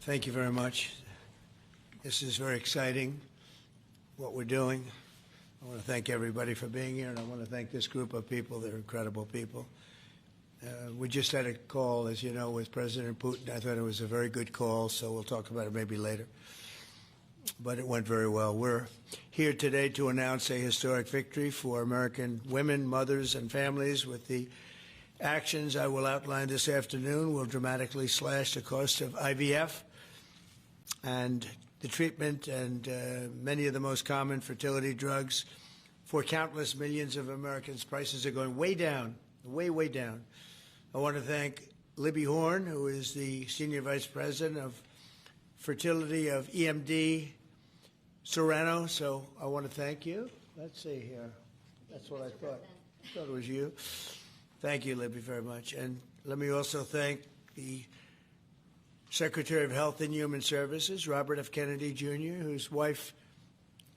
Thank you very much. This is very exciting, what we're doing. I want to thank everybody for being here, and I want to thank this group of people. They're incredible people. We just had a call, as you know, with President Putin. I thought it was a very good call, so we'll talk about it maybe later. But it went very well. We're here today to announce a historic victory for American women, mothers, and families. With the actions I will outline this afternoon, will dramatically slash the cost of IVF and the treatment and many of the most common fertility drugs for countless millions of Americans. Prices are going way down, way, way down. I want to thank Libby Horn, who is the Senior Vice President of Fertility of EMD Serrano. So I want to thank you. Let's see here. That's what I thought. I thought it was you. Thank you, Libby, very much. And let me also thank the Secretary of Health and Human Services, Robert F. Kennedy, Jr., whose wife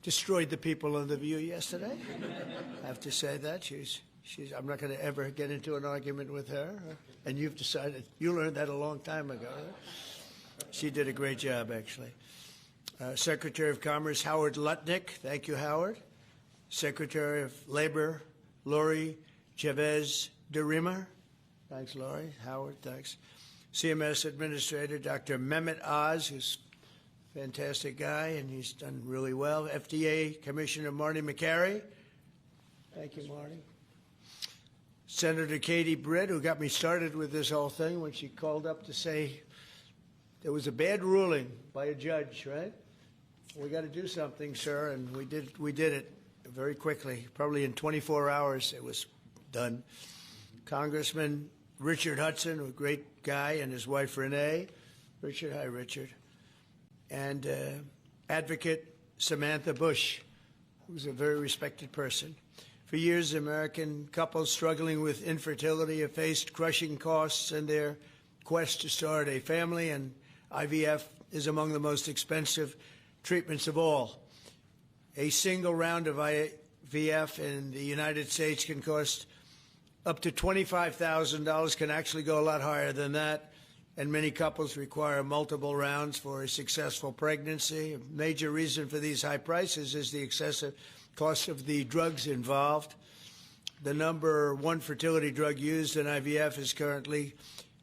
destroyed the people on The View yesterday. I have to say that. I'm not going to ever get into an argument with her. And you've decided, you learned that a long time ago. She did a great job, actually. Secretary of Commerce, Howard Lutnick. Thank you, Howard. Secretary of Labor, Lori Chavez de Rima. Thanks, Lori. Howard, thanks. CMS Administrator, Dr. Mehmet Oz, who's a fantastic guy, and he's done really well. FDA Commissioner Marty McCary. Thank you, Marty. Senator Katie Britt, who got me started with this whole thing when she called up to say there was a bad ruling by a judge, right? We got to do something, sir, and we did it very quickly. Probably in 24 hours it was done. Congressman Richard Hudson, a great guy, and his wife Renee. Richard, hi, Richard. And Advocate Samantha Bush, who's a very respected person. For years, American couples struggling with infertility have faced crushing costs in their quest to start a family, and IVF is among the most expensive treatments of all. A single round of IVF in the United States can cost up to $25,000, can actually go a lot higher than that, and many couples require multiple rounds for a successful pregnancy. A major reason for these high prices is the excessive cost of the drugs involved. The number one fertility drug used in IVF is currently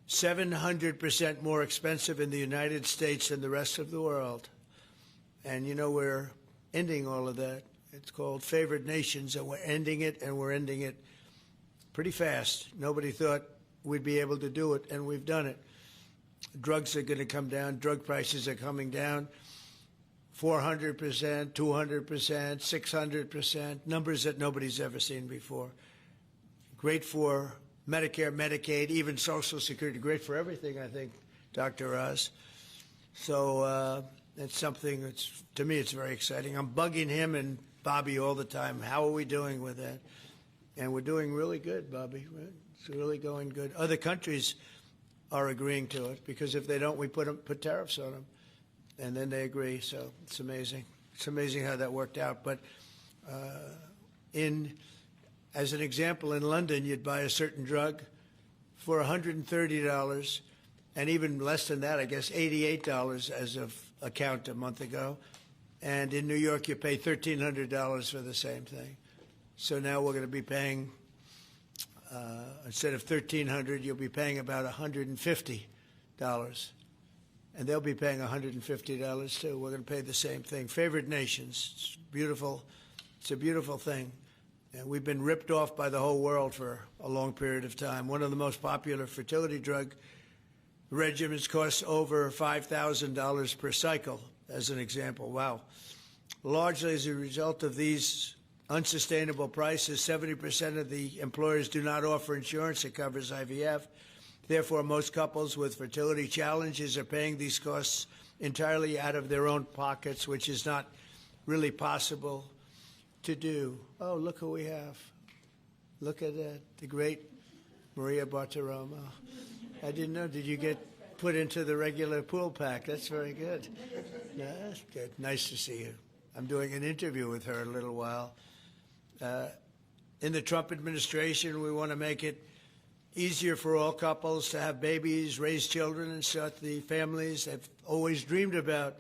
700% more expensive in the United States than the rest of the world. And, you know, we're ending all of that. It's called favored nations, and we're ending it, and we're ending it pretty fast. Nobody thought we'd be able to do it, and we've done it. Drugs are going to come down. Drug prices are coming down 400%, 200%, 600%, numbers that nobody's ever seen before. Great for Medicare, Medicaid, even Social Security. Great for everything, I think, Dr. Oz. So it's something that's, to me, it's very exciting. I'm bugging him and Bobby all the time. How are we doing with that? And we're doing really good, Bobby. It's really going good. Other countries are agreeing to it, because if they don't, we put tariffs on them, and then they agree. So it's amazing. It's amazing how that worked out. But as an example, in London, you'd buy a certain drug for $130, and even less than that, I guess, $88 as of a count a month ago. And in New York, you pay $1,300 for the same thing. So now we're going to be paying, instead of $1,300, you'll be paying about $150. And they'll be paying $150 too. We're going to pay the same thing. Favored nations. It's beautiful. It's a beautiful thing. And we've been ripped off by the whole world for a long period of time. One of the most popular fertility drug regimens costs over $5,000 per cycle, as an example. Wow. Largely as a result of these unsustainable prices, 70% of the employers do not offer insurance that covers IVF. Therefore, most couples with fertility challenges are paying these costs entirely out of their own pockets, which is not really possible to do. Oh, look who we have. Look at that, the great Maria Bartiromo. I didn't know. Did you get put into the regular pool pack? That's very good. Yeah, that's good. Nice to see you. I'm doing an interview with her in a little while. In the Trump administration, we want to make it easier for all couples to have babies, raise children, and start the families they've always dreamed about.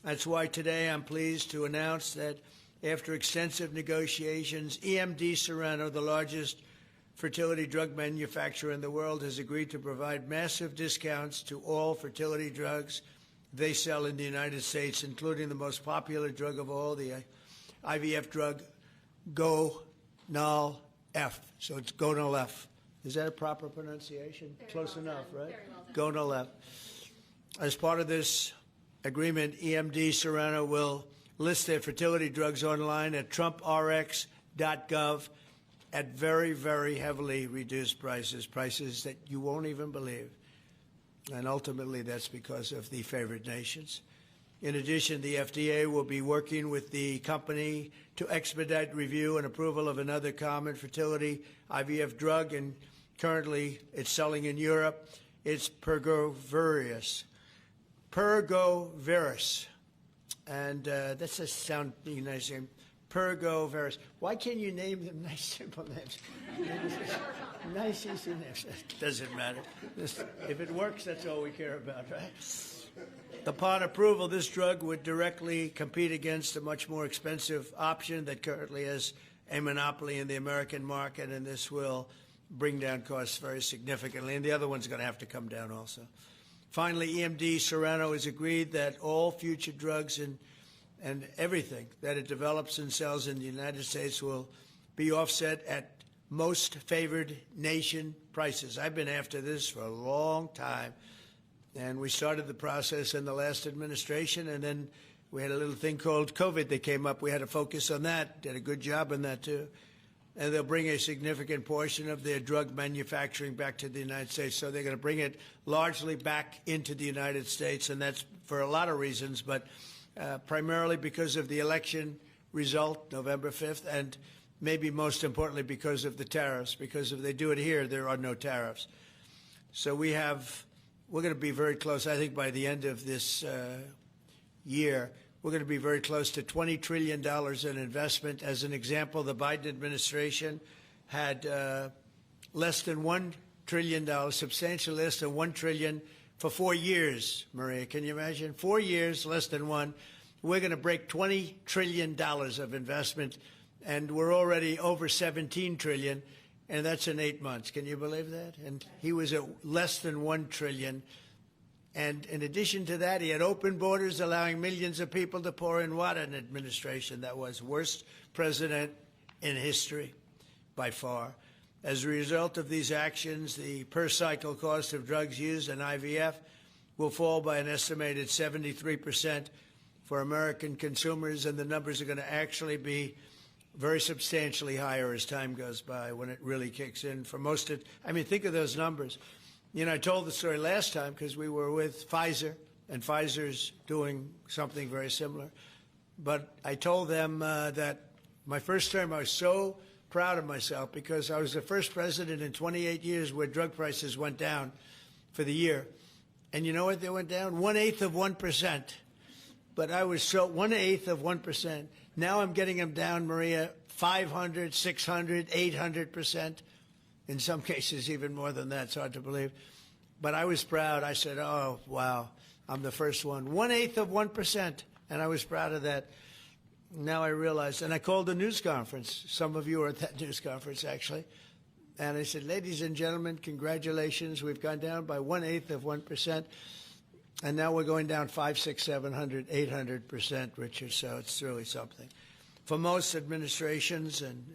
That's why today I'm pleased to announce that after extensive negotiations, EMD Serrano, the largest fertility drug manufacturer in the world, has agreed to provide massive discounts to all fertility drugs they sell in the United States, including the most popular drug of all, the IVF drug, Gonal-F. So it's Gonal-F. Is that a proper pronunciation? Very Close well enough, done. right? Very well done. Gonal-F. As part of this agreement, EMD Serrano will list their fertility drugs online at trumprx.gov at very, very heavily reduced prices, prices that you won't even believe. And ultimately, that's because of the favored nations. In addition, the FDA will be working with the company to expedite review and approval of another common fertility IVF drug, and currently it's selling in Europe. It's Pergoveris. And that's a sound nice name. Pergoveris. Why can't you name them nice, simple names? Nice, easy names. Doesn't matter. If it works, that's all we care about, right? Upon approval, this drug would directly compete against a much more expensive option that currently has a monopoly in the American market, and this will bring down costs very significantly. And the other one's going to have to come down also. Finally, EMD Serrano has agreed that all future drugs and everything that it develops and sells in the United States will be offset at most favored nation prices. I've been after this for a long time, and we started the process in the last administration, and then we had a little thing called COVID that came up. We had to focus on that, did a good job on that too. And they'll bring a significant portion of their drug manufacturing back to the United States. So they're going to bring it largely back into the United States, and that's for a lot of reasons, but primarily because of the election result, November 5th, and maybe most importantly because of the tariffs, because if they do it here, there are no tariffs. So we're going to be very close, I think by the end of this year, we're going to be very close to $20 trillion in investment. As an example, the Biden administration had less than $1 trillion, substantially less than $1 trillion for 4 years, Maria. Can you imagine? 4 years, less than one. We're going to break $20 trillion of investment, and we're already over $17 trillion, and that's in 8 months. Can you believe that? And he was at less than $1 trillion. And in addition to that, he had open borders, allowing millions of people to pour in. What an administration that was. Worst president in history, by far. As a result of these actions, the per-cycle cost of drugs used in IVF will fall by an estimated 73% for American consumers, and the numbers are going to actually be very substantially higher as time goes by when it really kicks in. For most of, I mean, think of those numbers. You know, I told the story last time because we were with Pfizer, and Pfizer's doing something very similar. But I told them that my first term, I was so proud of myself because I was the first president in 28 years where drug prices went down for the year. And you know what they went down? 1/8%. But I was so 1/8%. Now I'm getting them down, Maria, 500, 600, 800%. In some cases, even more than that. It's hard to believe. But I was proud. I said, oh, wow, I'm the first one. 1/8%. And I was proud of that. Now I realize, and I called a news conference. Some of you were at that news conference, actually. And I said, ladies and gentlemen, congratulations. We've gone down by 1/8%. And now we're going down 500, 600, 700, 800%, Richard. So it's really something. For most administrations and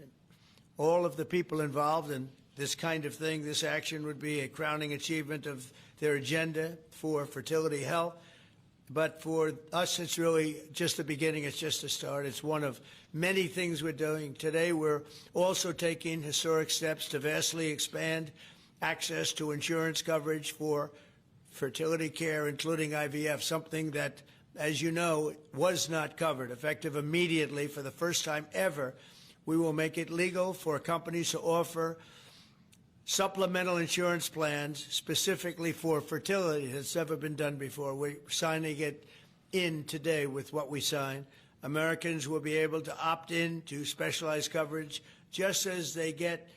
all of the people involved in this kind of thing, this action would be a crowning achievement of their agenda for fertility health. But for us, it's really just the beginning. It's just a start. It's one of many things we're doing. Today, we're also taking historic steps to vastly expand access to insurance coverage for fertility care, including IVF, something that, as you know, was not covered. Effective immediately, for the first time ever, we will make it legal for companies to offer supplemental insurance plans specifically for fertility. It's never been done before. We're signing it in today with what we sign. Americans will be able to opt in to specialized coverage just as they get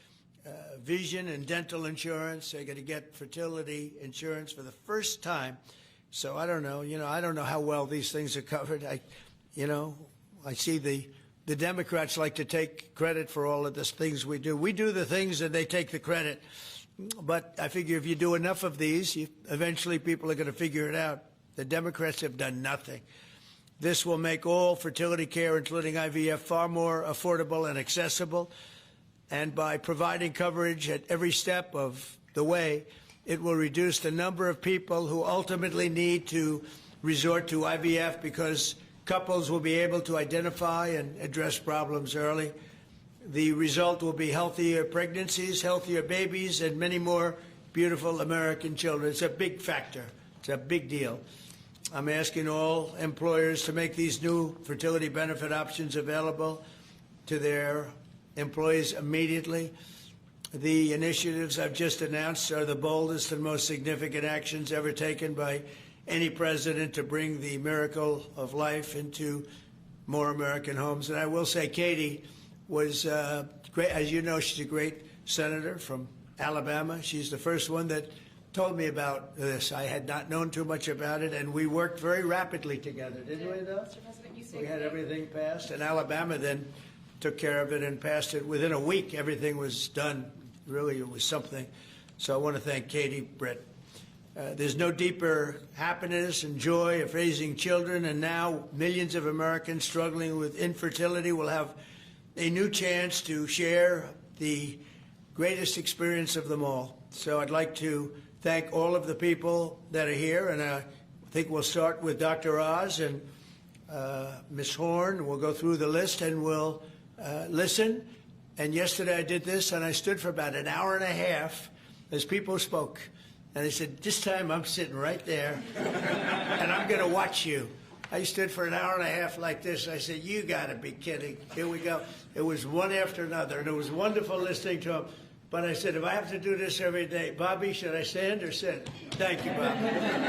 vision and dental insurance. They're going to get fertility insurance for the first time. So I don't know. I don't know how well these things are covered. I see the Democrats like to take credit for all of the things we do. We do the things and they take the credit. But I figure if you do enough of these, eventually people are going to figure it out. The Democrats have done nothing. This will make all fertility care, including IVF, far more affordable and accessible. And by providing coverage at every step of the way, it will reduce the number of people who ultimately need to resort to IVF because couples will be able to identify and address problems early. The result will be healthier pregnancies, healthier babies, and many more beautiful American children. It's a big factor. It's a big deal. I'm asking all employers to make these new fertility benefit options available to their employees immediately. The initiatives I've just announced are the boldest and most significant actions ever taken by any president to bring the miracle of life into more American homes. And I will say Katie was great. As you know, she's a great senator from Alabama. She's the first one that told me about this. I had not known too much about it, and we worked very rapidly together, didn't we, though? Mr. President, you say we had everything passed, and Alabama then took care of it and passed it. Within a week, everything was done. Really, it was something. So I want to thank Katie, Brett. There's no deeper happiness and joy of raising children, and now millions of Americans struggling with infertility will have a new chance to share the greatest experience of them all. So I'd like to thank all of the people that are here, and I think we'll start with Dr. Oz and Ms. Horn. We'll go through the list and we'll listen. And yesterday I did this, and I stood for about an hour and a half as people spoke. And I said, this time I'm sitting right there, and I'm going to watch you. I stood for an hour and a half like this. I said, you got to be kidding. Here we go. It was one after another, and it was wonderful listening to them. But I said, if I have to do this every day, Bobby, should I stand or sit? Thank you, Bobby.